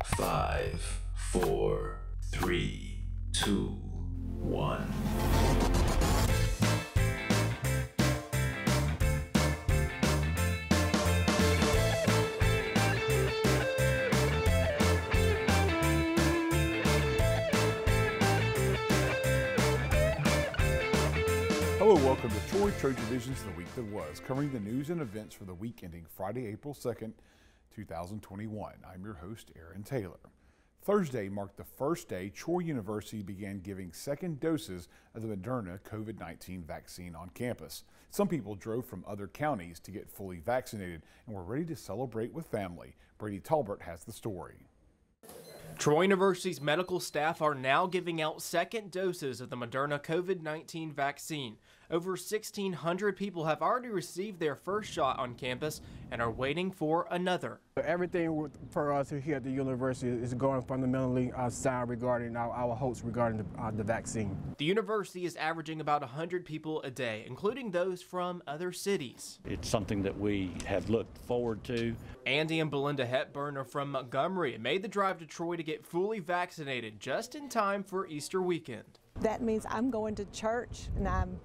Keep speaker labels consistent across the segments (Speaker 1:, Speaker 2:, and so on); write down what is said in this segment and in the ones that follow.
Speaker 1: Five, 4, 3, 2, 1.
Speaker 2: Hello, welcome to TrojanVision's The Week That Was, covering the news and events for the week ending Friday, April 2nd, 2021. I'm your host, Aaron Taylor. Thursday marked the first day Troy University began giving second doses of the Moderna COVID-19 vaccine on campus. Some people drove from other counties to get fully vaccinated and were ready to celebrate with family. Brady Talbert has the story.
Speaker 3: Troy University's medical staff are now giving out second doses of the Moderna COVID-19 vaccine. Over 1,600 people have already received their first shot on campus and are waiting for another.
Speaker 4: Everything for us here at the university is going fundamentally sound regarding our hopes regarding the vaccine.
Speaker 3: The university is averaging about 100 people a day, including those from other cities.
Speaker 5: It's something that we have looked forward to.
Speaker 3: Andy and Belinda Hepburn are from Montgomery and made the drive to Troy to get fully vaccinated just in time for Easter weekend.
Speaker 6: That means I'm going to church, and I'm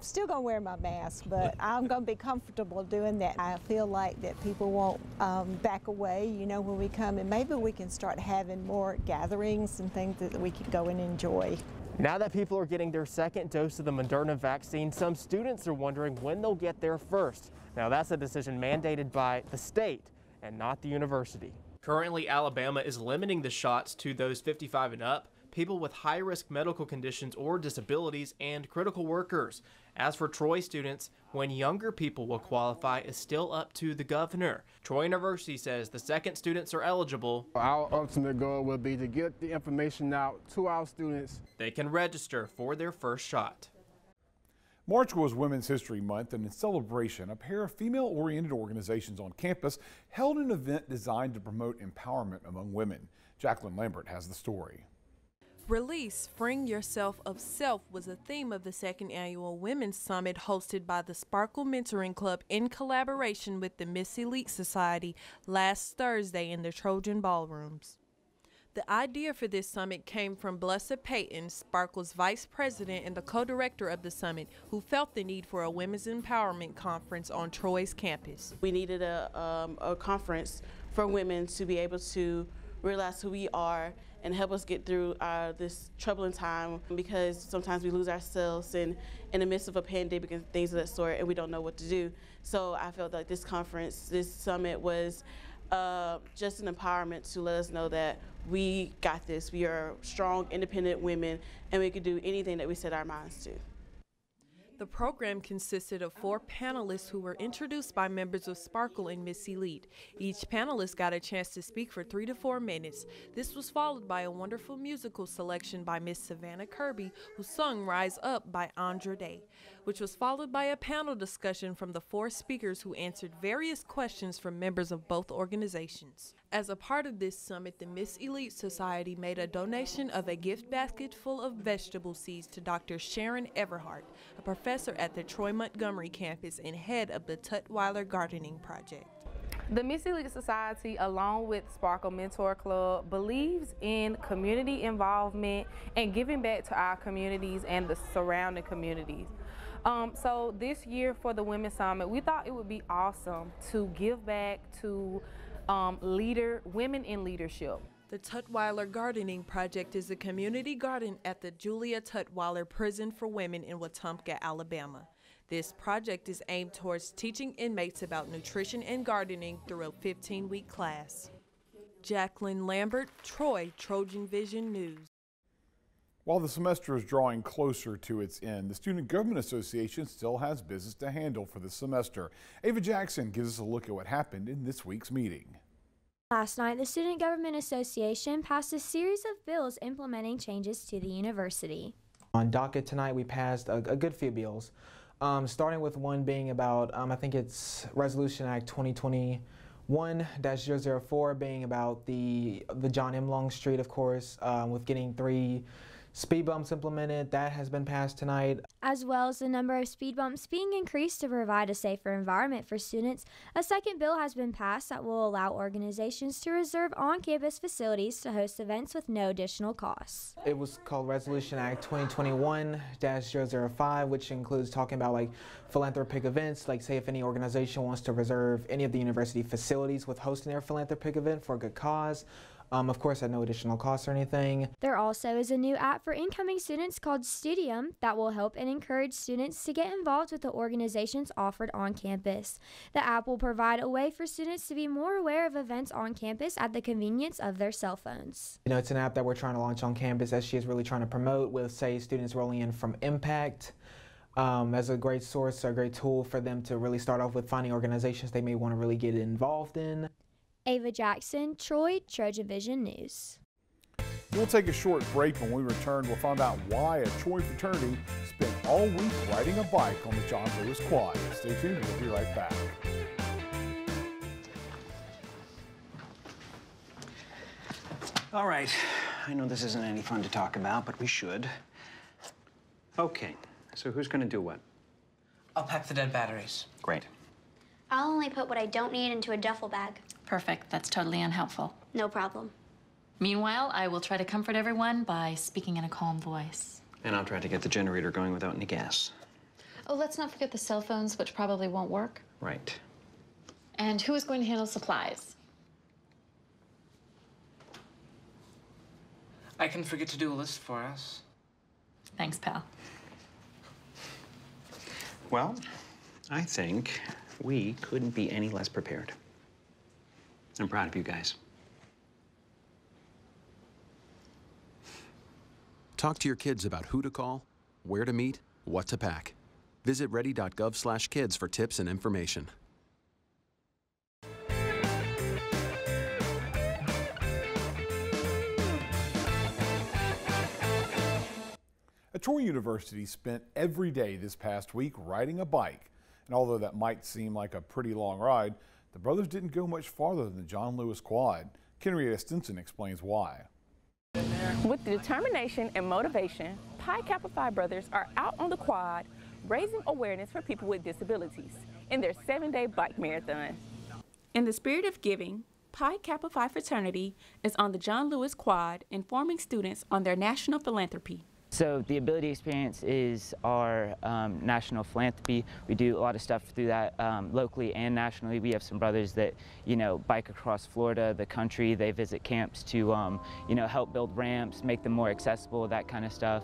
Speaker 6: still going to wear my mask, but I'm going to be comfortable doing that. I feel like that people won't back away, you know, when we come, and maybe we can start having more gatherings and things that we can go and enjoy.
Speaker 3: Now that people are getting their second dose of the Moderna vaccine, some students are wondering when they'll get their first. Now that's a decision mandated by the state and not the university. Currently, Alabama is limiting the shots to those 55 and up, people with high-risk medical conditions or disabilities, and critical workers. As for Troy students, when younger people will qualify is still up to the governor. Troy University says the second students are eligible.
Speaker 4: Our ultimate goal will be to get the information out to our students.
Speaker 3: They can register for their first shot.
Speaker 2: March was Women's History Month, and in celebration, a pair of female-oriented organizations on campus held an event designed to promote empowerment among women. Jacqueline Lambert has the story.
Speaker 7: Release, Freeing Yourself of Self was a theme of the second annual Women's Summit hosted by the Sparkle Mentoring Club in collaboration with the Miss Elite Society last Thursday in the Trojan Ballrooms. The idea for this summit came from Blessed Payton, Sparkle's vice president and the co-director of the summit, who felt the need for a women's empowerment conference on Troy's campus.
Speaker 8: We needed a conference for women to be able to realize who we are and help us get through this troubling time, because sometimes we lose ourselves in the midst of a pandemic and things of that sort, and we don't know what to do. So I felt like this conference, this summit was just an empowerment to let us know that we got this. We are strong, independent women, and we can do anything that we set our minds to.
Speaker 7: The program consisted of 4 panelists who were introduced by members of Sparkle and Miss Elite. Each panelist got a chance to speak for 3 to 4 minutes. This was followed by a wonderful musical selection by Miss Savannah Kirby, who sung Rise Up by Andra Day, which was followed by a panel discussion from the 4 speakers who answered various questions from members of both organizations. As a part of this summit, the Miss Elite Society made a donation of a gift basket full of vegetable seeds to Dr. Sharon Everhart, a professor at the Troy Montgomery campus and head of the Tutwiler Gardening Project.
Speaker 9: The Miss Elite Society, along with Sparkle Mentor Club, believes in community involvement and giving back to our communities and the surrounding communities. So this year for the Women's Summit, we thought it would be awesome to give back to women in leadership.
Speaker 7: The Tutwiler Gardening Project is a community garden at the Julia Tutwiler Prison for Women in Wetumpka, Alabama. This project is aimed towards teaching inmates about nutrition and gardening through a 15-week class. Jacqueline Lambert, Troy, TrojanVision News.
Speaker 2: While the semester is drawing closer to its end, the Student Government Association still has business to handle for this semester. Ava Jackson gives us a look at what happened in this week's meeting.
Speaker 10: Last night, the Student Government Association passed a series of bills implementing changes to the university.
Speaker 11: On docket tonight, we passed a good few bills, starting with one being about, I think it's Resolution Act 2021-004, being about the John M. Longstreet, of course, with getting 3 speed bumps implemented. That has been passed tonight.
Speaker 10: As well as the number of speed bumps being increased to provide a safer environment for students, a second bill has been passed that will allow organizations to reserve on-campus facilities to host events with no additional costs.
Speaker 11: It was called Resolution Act 2021-005, which includes talking about like philanthropic events, like say if any organization wants to reserve any of the university facilities with hosting their philanthropic event for a good cause. Of course, at no additional cost or anything.
Speaker 10: There also is a new app for incoming students called Studium that will help and encourage students to get involved with the organizations offered on campus. The app will provide a way for students to be more aware of events on campus at the convenience of their cell phones.
Speaker 11: You know, it's an app that we're trying to launch on campus that she is really trying to promote with, say, students rolling in from Impact. As a great source, a great tool for them to really start off with finding organizations they may want to really get involved in.
Speaker 10: Ava Jackson, Troy, TrojanVision News.
Speaker 2: We'll take a short break. When we return, we'll find out why a Troy fraternity spent all week riding a bike on the John Lewis Quad. Stay tuned, we'll be right back.
Speaker 12: All right, I know this isn't any fun to talk about, but we should. Okay, so who's gonna do what?
Speaker 13: I'll pack the dead batteries.
Speaker 12: Great.
Speaker 14: I'll only put what I don't need into a duffel bag.
Speaker 15: Perfect. That's totally unhelpful.
Speaker 14: No problem.
Speaker 15: Meanwhile, I will try to comfort everyone by speaking in a calm voice.
Speaker 12: And I'll try to get the generator going without any gas.
Speaker 15: Oh, let's not forget the cell phones, which probably won't work.
Speaker 12: Right.
Speaker 15: And who is going to handle supplies?
Speaker 13: I can forget to do a list for us.
Speaker 15: Thanks, pal.
Speaker 12: Well, I think we couldn't be any less prepared. I'm proud of you guys.
Speaker 16: Talk to your kids about who to call, where to meet, what to pack. Visit ready.gov/kids for tips and information.
Speaker 2: A Troy University spent every day this past week riding a bike. And although that might seem like a pretty long ride, the brothers didn't go much farther than the John Lewis Quad. Kenrietta Stinson explains why.
Speaker 17: With determination and motivation, Pi Kappa Phi brothers are out on the quad, raising awareness for people with disabilities in their 7-day bike marathon. In the spirit of giving, Pi Kappa Phi fraternity is on the John Lewis Quad, informing students on their national philanthropy.
Speaker 18: So the Ability Experience is our national philanthropy. We do a lot of stuff through that locally and nationally. We have some brothers that, you know, bike across Florida, the country. They visit camps to, you know, help build ramps, make them more accessible, that kind of stuff.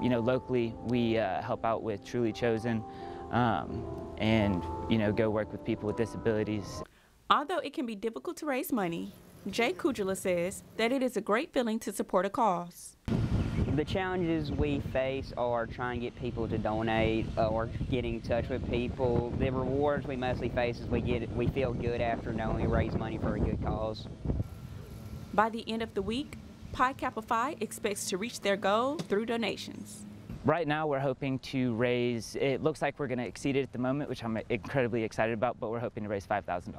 Speaker 18: You know, locally we help out with Truly Chosen and, you know, go work with people with disabilities.
Speaker 17: Although it can be difficult to raise money, Jay Kujala says that it is a great feeling to support a cause.
Speaker 19: The challenges we face are trying to get people to donate or getting in touch with people. The rewards we mostly face is we feel good after knowing we raise money for a good cause.
Speaker 17: By the end of the week, Pi Kappa Phi expects to reach their goal through donations.
Speaker 18: Right now we're hoping to raise, it looks like we're going to exceed it at the moment, which I'm incredibly excited about, but we're hoping to raise $5,000.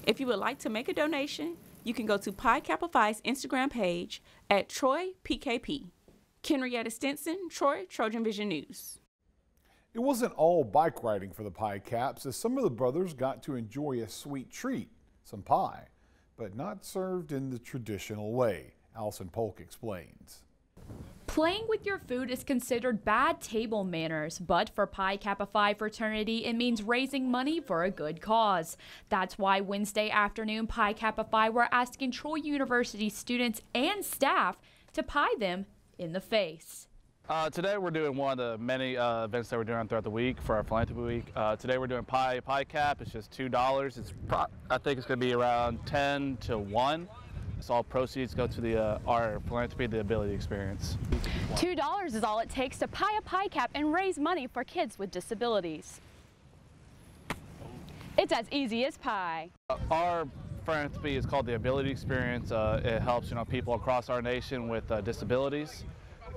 Speaker 17: If you would like to make a donation, you can go to Pi Kappa Phi's Instagram page at TroyPKP. Kenrietta Stinson, Troy, TrojanVision News.
Speaker 2: It wasn't all bike riding for the Pi Caps, as some of the brothers got to enjoy a sweet treat, some pie, but not served in the traditional way. Allison Polk explains.
Speaker 20: Playing with your food is considered bad table manners, but for Pi Kappa Phi fraternity, it means raising money for a good cause. That's why Wednesday afternoon, Pi Kappa Phi were asking Troy University students and staff to pie them in the face.
Speaker 21: Today we're doing one of the many events that we're doing throughout the week for our philanthropy week. Today we're doing Pi Cap. It's just $2. I think it's going to be around 10 to 1. So all proceeds go to our philanthropy, the Ability Experience.
Speaker 20: $2 is all it takes to pie a Pi Cap and raise money for kids with disabilities. It's as easy as pie.
Speaker 21: Our philanthropy is called the Ability Experience. It helps people across our nation with disabilities.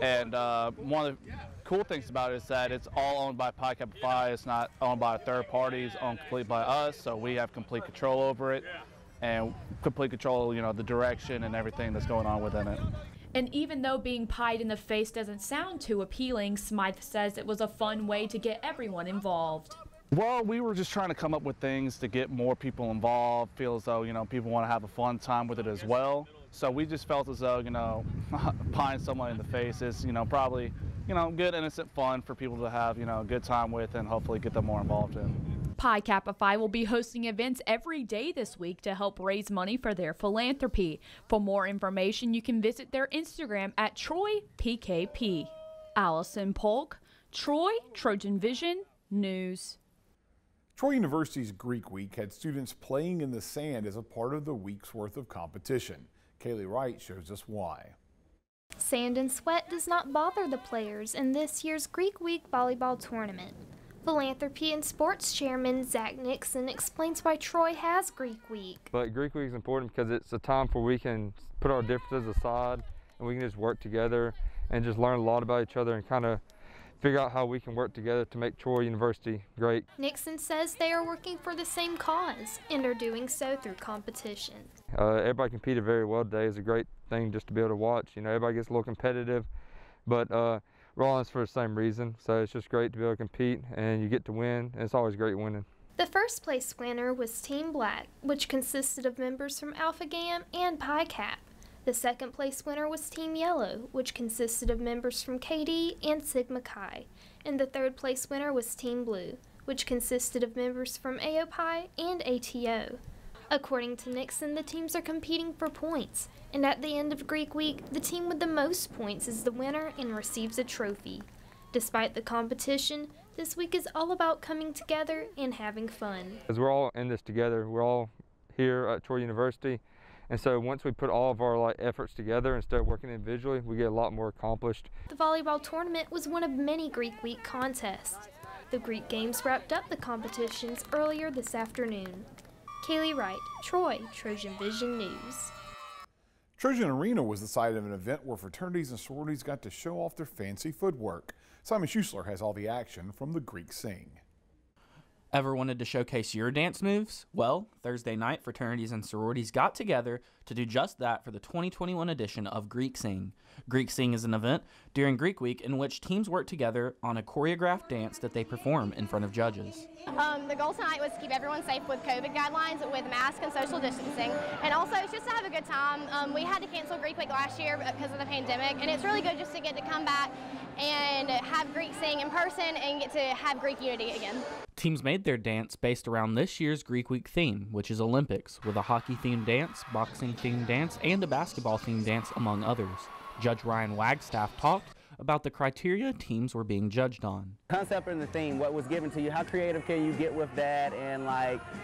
Speaker 21: And one of the cool things about it is that it's all owned by Pi Kappa Phi. It's not owned by a third party. It's owned completely by us, so we have complete control over it and complete control, the direction and everything that's going on within it.
Speaker 20: And even though being pied in the face doesn't sound too appealing, Smythe says it was a fun way to get everyone involved.
Speaker 21: Well, we were just trying to come up with things to get more people involved, feel as though, people want to have a fun time with it as well. So we just felt as though, pieing someone in the face is, probably, good, innocent fun for people to have, a good time with and hopefully get them more involved in.
Speaker 20: Pi Kappa Phi will be hosting events every day this week to help raise money for their philanthropy. For more information, you can visit their Instagram at TroyPKP. Allison Polk, Troy, Trojan Vision, News.
Speaker 2: Troy University's Greek Week had students playing in the sand as a part of the week's worth of competition. Kaylee Wright shows us why.
Speaker 10: Sand and sweat does not bother the players in this year's Greek Week volleyball tournament. Philanthropy and Sports Chairman Zach Nixon explains why Troy has Greek Week.
Speaker 1: But Greek Week is important because it's a time where we can put our differences aside and we can just work together and just learn a lot about each other and kind of figure out how we can work together to make Troy University great.
Speaker 10: Nixon says they are working for the same cause and are doing so through competition.
Speaker 1: Everybody competed very well today. It's a great thing just to be able to watch. Everybody gets a little competitive, but we're all in this for the same reason. So it's just great to be able to compete and you get to win, and it's always great winning.
Speaker 10: The first place winner was Team Black, which consisted of members from Alpha Gam and Pi Cap. The second place winner was Team Yellow, which consisted of members from KD and Sigma Chi. And the third place winner was Team Blue, which consisted of members from AOPI and ATO. According to Nixon, the teams are competing for points, and at the end of Greek Week, the team with the most points is the winner and receives a trophy. Despite the competition, this week is all about coming together and having fun.
Speaker 1: Because we're all in this together, we're all here at Troy University. And so once we put all of our efforts together instead of working individually, we get a lot more accomplished.
Speaker 10: The volleyball tournament was one of many Greek Week contests. The Greek Games wrapped up the competitions earlier this afternoon. Kaylee Wright, Troy, Trojan Vision News.
Speaker 2: Trojan Arena was the site of an event where fraternities and sororities got to show off their fancy footwork. Simon Schuessler has all the action from the Greek Sing.
Speaker 22: Ever wanted to showcase your dance moves? Well, Thursday night, fraternities and sororities got together to do just that for the 2021 edition of Greek Sing. Greek Sing is an event during Greek Week in which teams work together on a choreographed dance that they perform in front of judges.
Speaker 23: The goal tonight was to keep everyone safe with COVID guidelines with masks and social distancing, and also it's just to have a good time. We had to cancel Greek Week last year because of the pandemic, and it's really good just to get to come back and have Greek Sing in person and get to have Greek unity again.
Speaker 22: Teams made their dance based around this year's Greek Week theme, which is Olympics, with a hockey-themed dance, boxing-themed dance, and a basketball-themed dance, among others. Judge Ryan Wagstaff talked about the criteria teams were being judged on.
Speaker 24: Concept and the theme, what was given to you, how creative can you get with that, and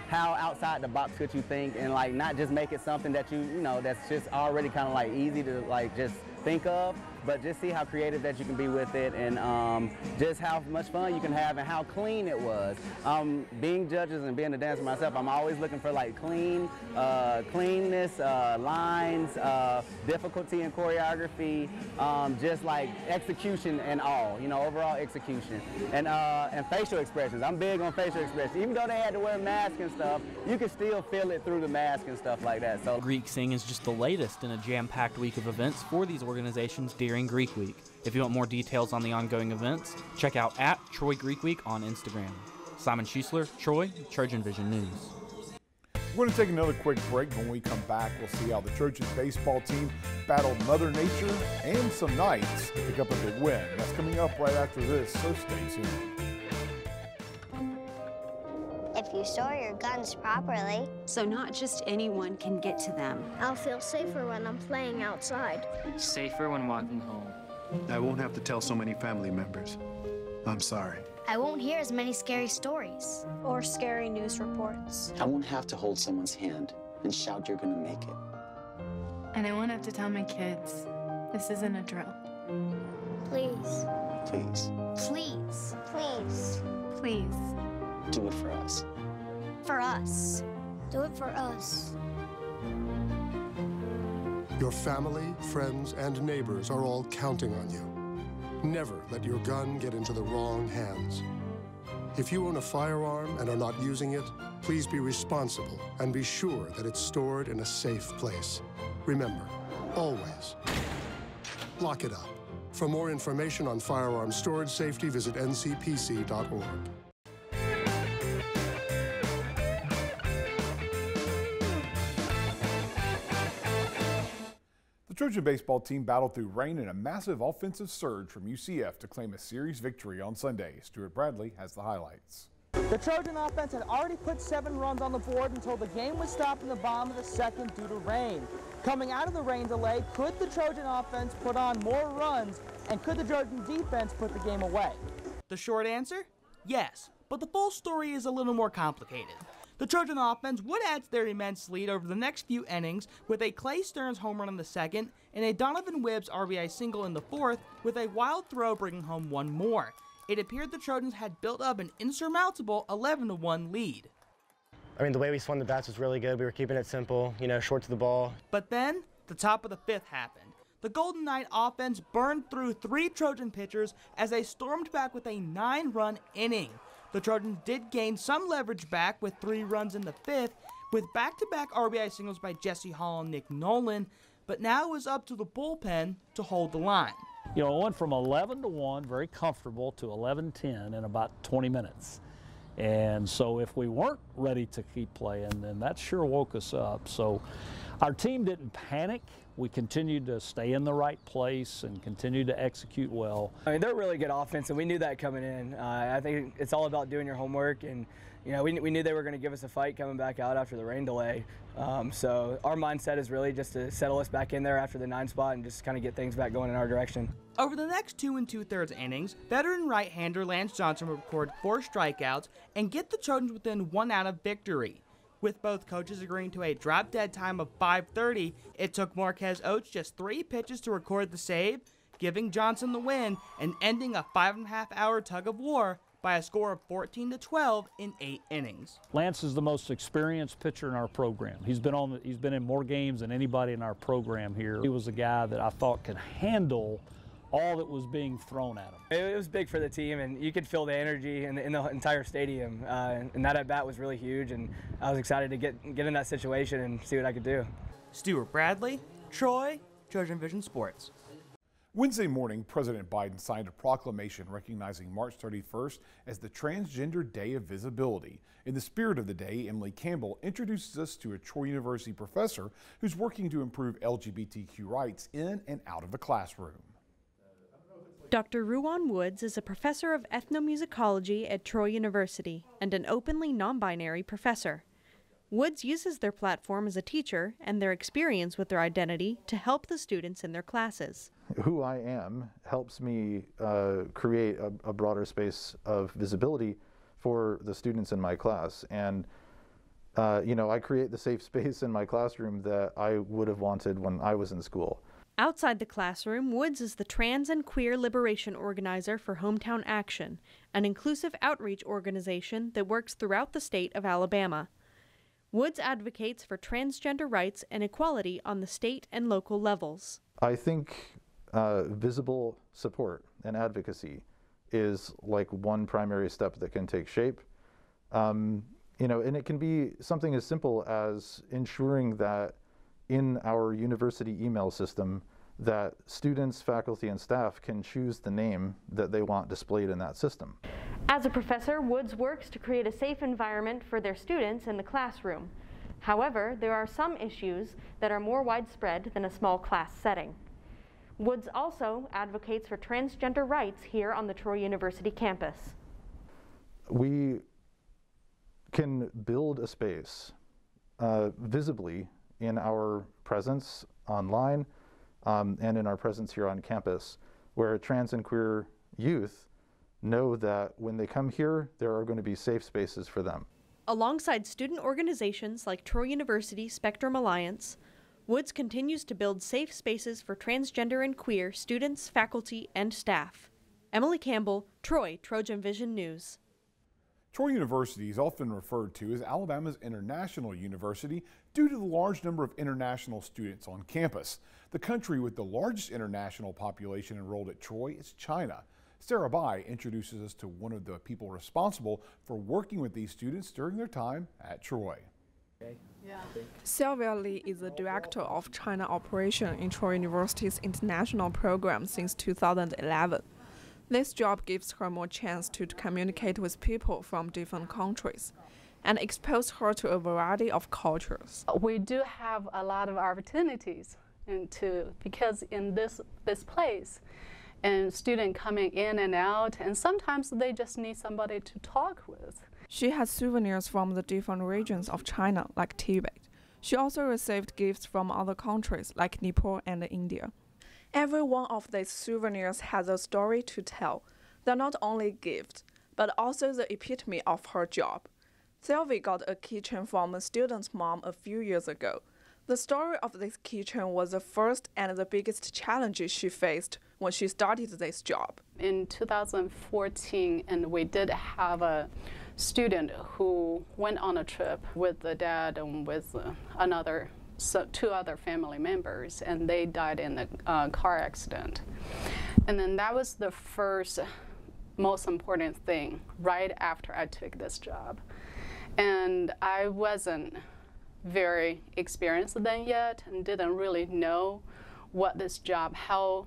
Speaker 24: how outside the box could you think, and not just make it something that you know that's just already kind of easy to just think of, but just see how creative that you can be with it, and just how much fun you can have and how clean it was. Being judges and being a dancer myself, I'm always looking for cleanness, lines, difficulty in choreography, just execution and all, overall execution. And facial expressions. I'm big on facial expressions. Even though they had to wear masks and stuff, you can still feel it through the mask and stuff like that. So
Speaker 22: Greek Sing is just the latest in a jam-packed week of events for these organizations during Greek Week. If you want more details on the ongoing events, check out @Troy Greek Week on Instagram. Simon Schuessler, Troy, Trojan Vision News.
Speaker 2: We're going to take another quick break. When we come back, we'll see how the Trojan baseball team battled Mother Nature and some Knights to pick up a big win. That's coming up right after this, so stay tuned.
Speaker 25: If you store your guns properly. So not just anyone can get to them.
Speaker 26: I'll feel safer when I'm playing outside.
Speaker 13: Safer when walking home.
Speaker 27: I won't have to tell so many family members. I'm sorry.
Speaker 26: I won't hear as many scary stories. Or scary news reports.
Speaker 28: I won't have to hold someone's hand and shout you're gonna make it.
Speaker 29: And I won't have to tell my kids, this isn't a drill.
Speaker 26: Please.
Speaker 28: Please.
Speaker 26: Please. Please.
Speaker 29: Please.
Speaker 28: Do it for us.
Speaker 26: For us. Do it for us.
Speaker 30: Your family, friends, and neighbors are all counting on you. Never let your gun get into the wrong hands. If you own a firearm and are not using it, please be responsible and be sure that it's stored in a safe place. Remember, always lock it up. For more information on firearm storage safety, visit ncpc.org.
Speaker 2: The Trojan baseball team battled through rain in a massive offensive surge from UCF to claim a series victory on Sunday. Stuart Bradley has the highlights.
Speaker 3: The Trojan offense had already put 7 runs on the board until the game was stopped in the bottom of the second due to rain. Coming out of the rain delay, could the Trojan offense put on more runs, and could the Trojan defense put the game away?
Speaker 4: The short answer? Yes, but the full story is a little more complicated. The Trojan offense would add to their immense lead over the next few innings with a Clay Stearns home run in the second and a Donovan Wibbs RBI single in the fourth, with a wild throw bringing home one more. It appeared the Trojans had built up an insurmountable 11-1 lead.
Speaker 5: I mean, the way we swung the bats was really good. We were keeping it simple, short to the ball.
Speaker 4: But then, the top of the fifth happened. The Golden Knight offense burned through 3 Trojan pitchers as they stormed back with a 9-run inning. The Trojans did gain some leverage back with 3 runs in the fifth, with back-to-back RBI singles by Jesse Hall and Nick Nolan, but now it was up to the bullpen to hold the line.
Speaker 6: It went from 11-1, very comfortable, to 11-10 in about 20 minutes. And so if we weren't ready to keep playing, then that sure woke us up. So our team didn't panic. We continued to stay in the right place and continue to execute well.
Speaker 3: I mean, they're really good offense, and we knew that coming in. I think it's all about doing your homework, and we knew they were going to give us a fight coming back out after the rain delay. So our mindset is really just to settle us back in there after the 9 spot and just kind of get things back going in our direction.
Speaker 4: Over the next 2 2/3 innings, veteran right-hander Lance Johnson would record 4 strikeouts and get the Trojans within 1 out of victory. With both coaches agreeing to a drop-dead time of 5:30, it took Marquez Oates just 3 pitches to record the save, giving Johnson the win and ending a 5.5-hour tug-of-war by a score of 14-12 in 8 innings.
Speaker 6: Lance is the most experienced pitcher in our program. He's been in more games than anybody in our program here. He was a guy that I thought could handle all that was being thrown at him.
Speaker 3: It was big for the team, and you could feel the energy in the entire stadium. And that at-bat was really huge, and I was excited to get in that situation and see what I could do.
Speaker 4: Stuart Bradley, Troy, TrojanVision Sports.
Speaker 2: Wednesday morning, President Biden signed a proclamation recognizing March 31st as the Transgender Day of Visibility. In the spirit of the day, Emily Campbell introduces us to a Troy University professor who's working to improve LGBTQ rights in and out of the classroom.
Speaker 7: Dr. Ruan Woods is a professor of ethnomusicology at Troy University and an openly non-binary professor. Woods uses their platform as a teacher and their experience with their identity to help the students in their classes.
Speaker 8: Who I am helps me create a broader space of visibility for the students in my class. And I create the safe space in my classroom that I would have wanted when I was in school.
Speaker 7: Outside the classroom, Woods is the trans and queer liberation organizer for Hometown Action, an inclusive outreach organization that works throughout the state of Alabama. Woods advocates for transgender rights and equality on the state and local levels.
Speaker 8: I think visible support and advocacy is like one primary step that can take shape. And it can be something as simple as ensuring that in our university email system that students, faculty, and staff can choose the name that they want displayed in that system.
Speaker 7: As a professor, Woods works to create a safe environment for their students in the classroom. However, there are some issues that are more widespread than a small class setting. Woods also advocates for transgender rights here on the Troy University campus.
Speaker 8: We can build a space visibly in our presence online and in our presence here on campus, where trans and queer youth know that when they come here, there are going to be safe spaces for them.
Speaker 7: Alongside student organizations like Troy University Spectrum Alliance, Woods continues to build safe spaces for transgender and queer students, faculty, and staff. Emily Campbell, Troy, TrojanVision News.
Speaker 2: Troy University is often referred to as Alabama's international university due to the large number of international students on campus. The country with the largest international population enrolled at Troy is China. Sarah Bai introduces us to one of the people responsible for working with these students during their time at Troy.
Speaker 9: Sylvia Li is the director of China Operation in Troy University's international program since 2011. This job gives her more chance to communicate with people from different countries and expose her to a variety of cultures.
Speaker 11: We do have a lot of opportunities because in this place, and students coming in and out, and sometimes they just need somebody to talk with.
Speaker 9: She has souvenirs from the different regions of China, like Tibet. She also received gifts from other countries, like Nepal and India. Every one of these souvenirs has a story to tell. They're not only gifts, but also the epitome of her job. Sylvie got a keychain from a student's mom a few years ago. The story of this keychain was the first and the biggest challenge she faced when she started this job.
Speaker 11: In 2014, and we did have a student who went on a trip with the dad and with two other family members, and they died in a car accident. And then that was the first most important thing right after I took this job. And I wasn't very experienced then yet and didn't really know what this job, how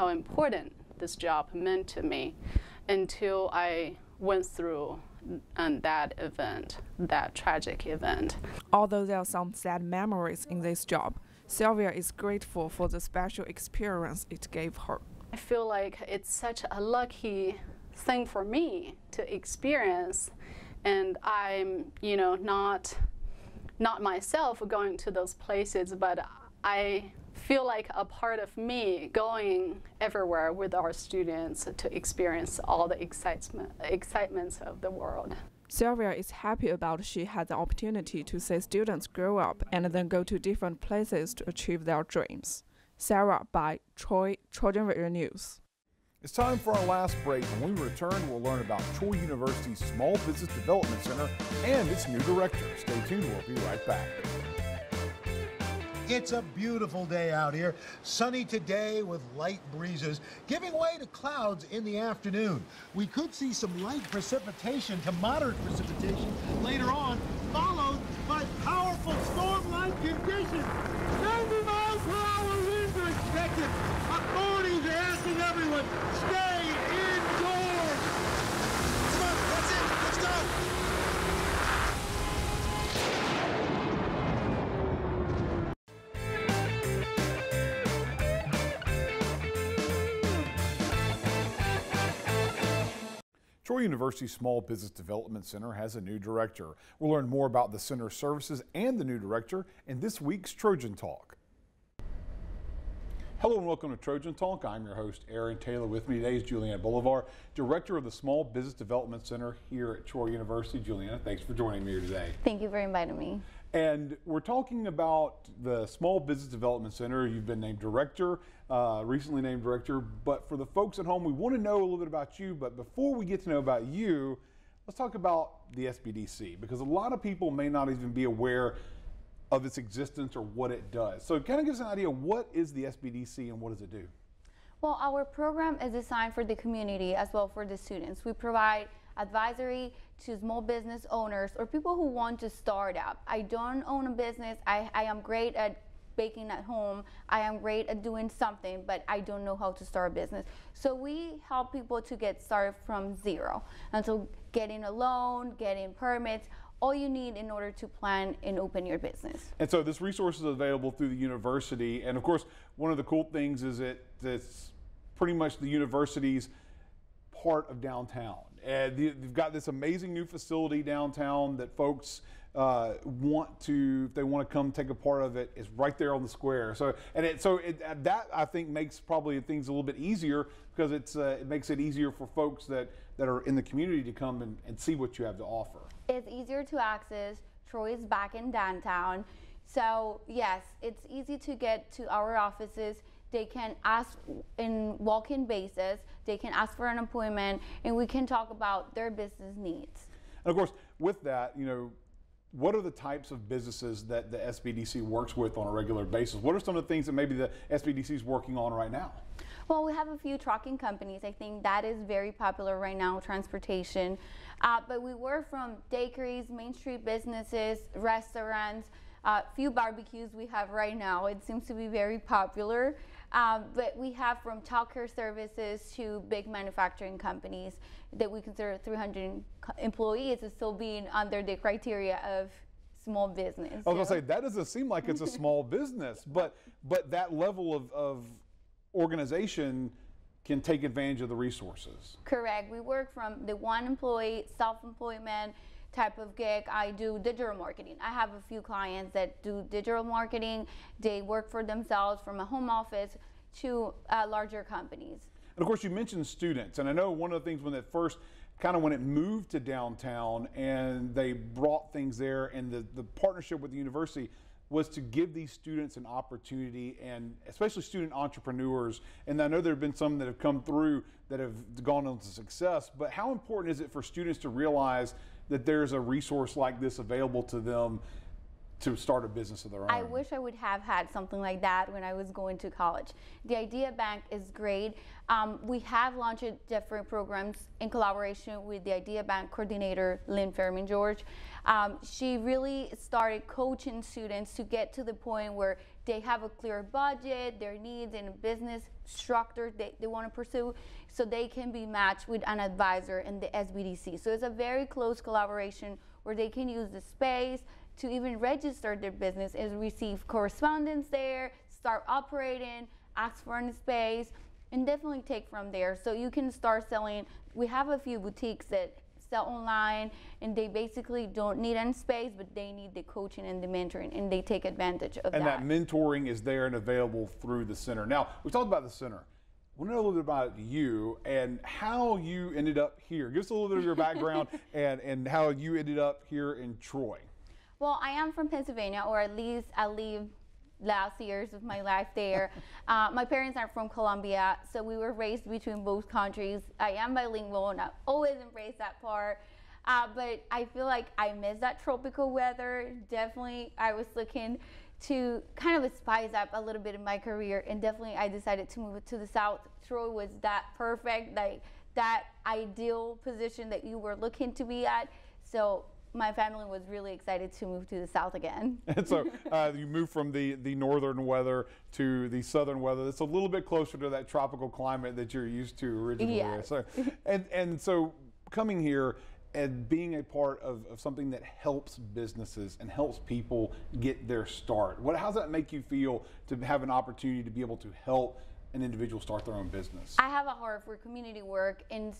Speaker 11: important this job meant to me until I went through that event, that tragic event.
Speaker 9: Although there are some sad memories in this job, Sylvia is grateful for the special experience it gave her.
Speaker 11: I feel like it's such a lucky thing for me to experience, and I'm, not myself going to those places, but I feel like a part of me going everywhere with our students to experience all the excitements of the world.
Speaker 9: Sylvia is happy about she had the opportunity to see students grow up and then go to different places to achieve their dreams. Sarah by TrojanVision News.
Speaker 2: It's time for our last break. When we return, we'll learn about Troy University's Small Business Development Center and its new director. Stay tuned, we'll be right back.
Speaker 12: It's a beautiful day out here. Sunny today with light breezes, giving way to clouds in the afternoon. We could see some light precipitation to moderate precipitation later on, followed by powerful storm-like conditions. 90 miles per hour winds are expected. Authorities are asking everyone, stay indoors. Come on, that's it. Let's go.
Speaker 2: Troy University's Small Business Development Center has a new director. We'll learn more about the center's services and the new director in this week's Trojan Talk. Hello and welcome to Trojan Talk. I'm your host, Aaron Taylor. With me today is Juliana Bolivar, Director of the Small Business Development Center here at Troy University. Juliana, thanks for joining me here today.
Speaker 14: Thank you for inviting me.
Speaker 2: And we're talking about the Small Business Development Center. You've been named director, recently named director, but for the folks at home, we want to know a little bit about you. But before we get to know about you, let's talk about the SBDC, because a lot of people may not even be aware of its existence or what it does. So kind of give us an idea, what is the SBDC and what does it do?
Speaker 14: Well, our program is designed for the community as well for the students. We provide advisory to small business owners or people who want to start up. I don't own a business. I am great at baking at home. I am great at doing something, but I don't know how to start a business. So we help people to get started from zero. And so getting a loan, getting permits, all you need in order to plan and open your business.
Speaker 2: And so this resource is available through the university. And of course, one of the cool things is it's pretty much the university's part of downtown. And you've got this amazing new facility downtown that folks want to, if they want to come take a part of it, is right there on the square. So that I think makes probably things a little bit easier, because it makes it easier for folks that are in the community to come and see what you have to offer.
Speaker 14: It's easier to access. Troy is back in downtown. So yes, it's easy to get to our offices. They can ask in walk-in basis. They can ask for an appointment, and we can talk about their business needs.
Speaker 2: And of course, with that, what are the types of businesses that the SBDC works with on a regular basis? What are some of the things that maybe the SBDC is working on right now?
Speaker 14: Well, we have a few trucking companies. I think that is very popular right now, transportation. But we work from bakeries, Main Street businesses, restaurants, few barbecues we have right now. It seems to be very popular. But we have from childcare services to big manufacturing companies that we consider 300 employees as still being under the criteria of small business.
Speaker 2: I was going to say, that doesn't seem like it's a small business, but that level of organization can take advantage of the resources.
Speaker 14: Correct. We work from the one employee, self-employment type of gig. I do digital marketing. I have a few clients that do digital marketing. They work for themselves from a home office to larger companies.
Speaker 2: And of course, you mentioned students, and I know one of the things when it moved to downtown and they brought things there, and the partnership with the university was to give these students an opportunity, and especially student entrepreneurs. And I know there have been some that have come through that have gone on to success, but how important is it for students to realize that there's a resource like this available to them to start a business of their own?
Speaker 14: I wish I would have had something like that when I was going to college. The Idea Bank is great. We have launched different programs in collaboration with the Idea Bank coordinator, Lynn Fairman George. She really started coaching students to get to the point where they have a clear budget, their needs, and a business structure they want to pursue, so they can be matched with an advisor in the SBDC. So it's a very close collaboration where they can use the space to even register their business and receive correspondence there, start operating, ask for a space, and definitely take from there. So you can start selling. We have a few boutiques that sell online, and they basically don't need any space, but they need the coaching and the mentoring, and they take advantage of that.
Speaker 2: And that mentoring is there and available through the center. Now, we talked about the center. I want to know a little bit about you and how you ended up here. Give us a little bit of your background and how you ended up here in Troy.
Speaker 14: Well, I am from Pennsylvania, or at least I lived last years of my life there. My parents are from Colombia, so we were raised between both countries. I am bilingual, and I always embrace that part. But I feel like I miss that tropical weather. Definitely, I was looking to kind of spice up a little bit in my career, and definitely I decided to move to the South. Troy was that perfect, like that ideal position that you were looking to be at. So my family was really excited to move to the South again. And so
Speaker 2: you moved from the northern weather to the southern weather. It's a little bit closer to that tropical climate that you're used to originally.
Speaker 14: Yes.
Speaker 2: So, and so coming here and being a part of something that helps businesses and helps people get their start. How's that make you feel to have an opportunity to be able to help an individual start their own business?
Speaker 14: I have a heart for community work in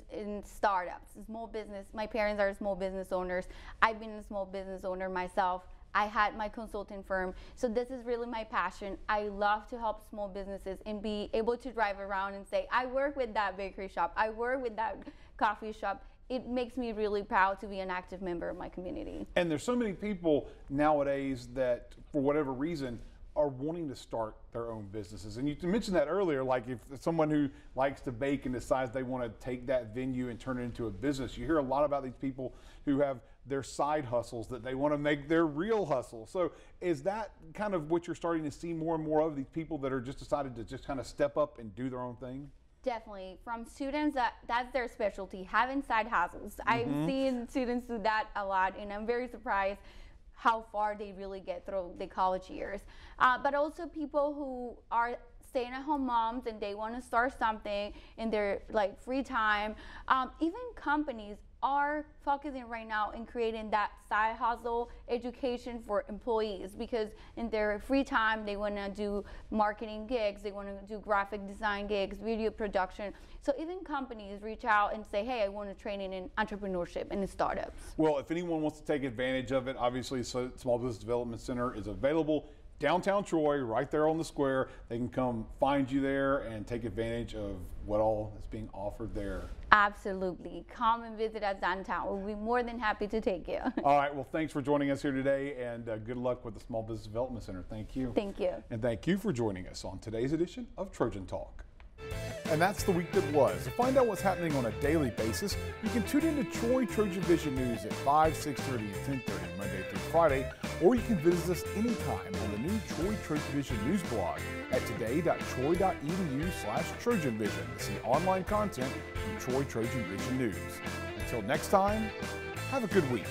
Speaker 14: startups, small business. My parents are small business owners. I've been a small business owner myself. I had my consulting firm. So this is really my passion. I love to help small businesses and be able to drive around and say, I work with that bakery shop. I work with that coffee shop. It makes me really proud to be an active member of my community.
Speaker 2: And there's so many people nowadays that, for whatever reason, are wanting to start their own businesses. And you mentioned that earlier, like if someone who likes to bake and decides they want to take that venue and turn it into a business, you hear a lot about these people who have their side hustles that they want to make their real hustle. So is that kind of what you're starting to see more and more of, these people that are just decided to just kind of step up and do their own thing?
Speaker 14: Definitely. From students, that's their specialty, having side hustles. I've seen students do that a lot, and I'm very surprised how far they really get through the college years. But also people who are stay-at-home moms and they want to start something in their free time. Even companies are focusing right now in creating that side hustle education for employees, because in their free time they want to do marketing gigs, they want to do graphic design gigs, video production. So even companies reach out and say, hey, I want to train in entrepreneurship and in startups.
Speaker 2: Well, if anyone wants to take advantage of it, obviously Small Business Development Center is available downtown Troy, right there on the square. They can come find you there and take advantage of what all is being offered there.
Speaker 14: Absolutely. Come and visit us downtown. We'll be more than happy to take you.
Speaker 2: All right. Well, thanks for joining us here today, and good luck with the Small Business Development Center. Thank you.
Speaker 14: Thank you.
Speaker 2: And thank you for joining us on today's edition of Trojan Talk. And that's the week that was. To find out what's happening on a daily basis, you can tune into Troy TrojanVision News at 5, 6:30, and 10:30 Monday through Friday, or you can visit us anytime on the new Troy TrojanVision news blog at today.troy.edu/TrojanVision to see online content from Troy TrojanVision News. Until next time, have a good week.